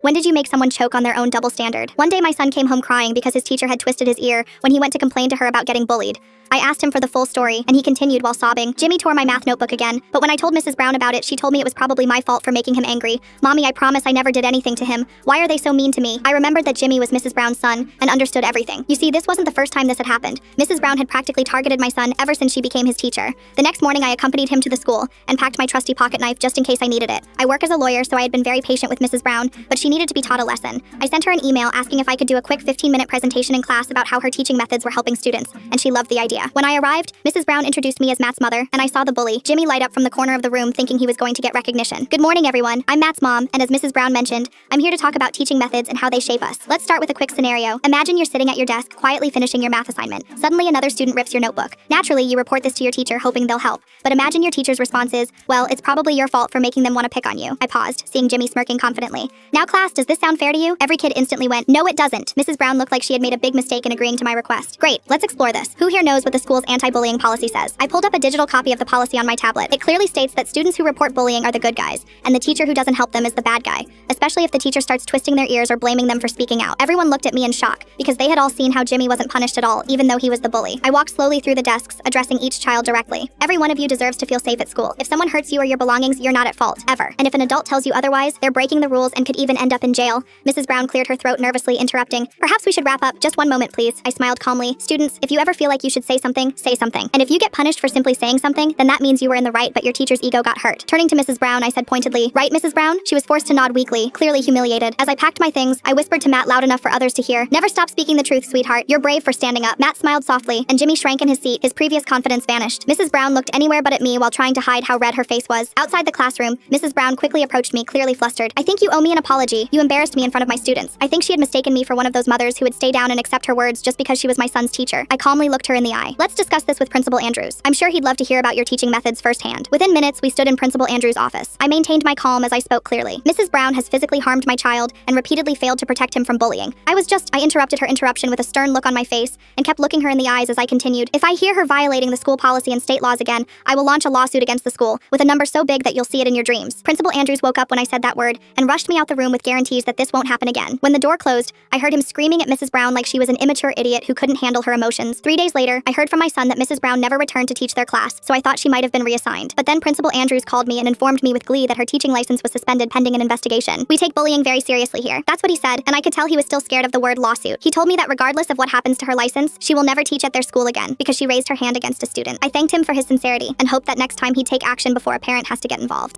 When did you make someone choke on their own double standard? One day my son came home crying because his teacher had twisted his ear when he went to complain to her about getting bullied. I asked him for the full story, and he continued while sobbing. Jimmy tore my math notebook again, but when I told Mrs. Brown about it, she told me it was probably my fault for making him angry. Mommy, I promise I never did anything to him. Why are they so mean to me? I remembered that Jimmy was Mrs. Brown's son and understood everything. You see, this wasn't the first time this had happened. Mrs. Brown had practically targeted my son ever since she became his teacher. The next morning, I accompanied him to the school and packed my trusty pocket knife just in case I needed it. I work as a lawyer, so I had been very patient with Mrs. Brown, but she needed to be taught a lesson. I sent her an email asking if I could do a quick 15-minute presentation in class about how her teaching methods were helping students, and she loved the idea. When I arrived, Mrs. Brown introduced me as Matt's mother, and I saw the bully, Jimmy, light up from the corner of the room thinking he was going to get recognition. Good morning, everyone. I'm Matt's mom, and as Mrs. Brown mentioned, I'm here to talk about teaching methods and how they shape us. Let's start with a quick scenario. Imagine you're sitting at your desk, quietly finishing your math assignment. Suddenly, another student rips your notebook. Naturally, you report this to your teacher, hoping they'll help. But imagine your teacher's response is, well, it's probably your fault for making them want to pick on you. I paused, seeing Jimmy smirking confidently. Now, class, does this sound fair to you? Every kid instantly went, no, it doesn't. Mrs. Brown looked like she had made a big mistake in agreeing to my request. Great, let's explore this. Who here knows what the school's anti-bullying policy says? I pulled up a digital copy of the policy on my tablet. It clearly states that students who report bullying are the good guys, and the teacher who doesn't help them is the bad guy, especially if the teacher starts twisting their ears or blaming them for speaking out. Everyone looked at me in shock, because they had all seen how Jimmy wasn't punished at all, even though he was the bully. I walked slowly through the desks, addressing each child directly. Every one of you deserves to feel safe at school. If someone hurts you or your belongings, you're not at fault, ever. And if an adult tells you otherwise, they're breaking the rules and could even end up in jail. Mrs. Brown cleared her throat nervously, interrupting. Perhaps we should wrap up. Just one moment, please. I smiled calmly. Students, if you ever feel like you should say something, say something. And if you get punished for simply saying something, then that means you were in the right, but your teacher's ego got hurt. Turning to Mrs. Brown, I said pointedly, right, Mrs. Brown? She was forced to nod weakly, clearly humiliated. As I packed my things, I whispered to Matt loud enough for others to hear, never stop speaking the truth, sweetheart. You're brave for standing up. Matt smiled softly, and Jimmy shrank in his seat. His previous confidence vanished. Mrs. Brown looked anywhere but at me while trying to hide how red her face was. Outside the classroom, Mrs. Brown quickly approached me, clearly flustered. I think you owe me an apology. You embarrassed me in front of my students. I think she had mistaken me for one of those mothers who would stay down and accept her words just because she was my son's teacher. I calmly looked her in the eye. Let's discuss this with Principal Andrews. I'm sure he'd love to hear about your teaching methods firsthand. Within minutes, we stood in Principal Andrews' office. I maintained my calm as I spoke clearly. Mrs. Brown has physically harmed my child and repeatedly failed to protect him from bullying. I interrupted her interruption with a stern look on my face and kept looking her in the eyes as I continued. If I hear her violating the school policy and state laws again, I will launch a lawsuit against the school with a number so big that you'll see it in your dreams. Principal Andrews woke up when I said that word and rushed me out the room with guarantees that this won't happen again. When the door closed, I heard him screaming at Mrs. Brown like she was an immature idiot who couldn't handle her emotions. 3 days later, I heard from my son that Mrs. Brown never returned to teach their class, so I thought she might have been reassigned. But then Principal Andrews called me and informed me with glee that her teaching license was suspended pending an investigation. We take bullying very seriously here. That's what he said, and I could tell he was still scared of the word lawsuit. He told me that regardless of what happens to her license, she will never teach at their school again because she raised her hand against a student. I thanked him for his sincerity and hoped that next time he'd take action before a parent has to get involved.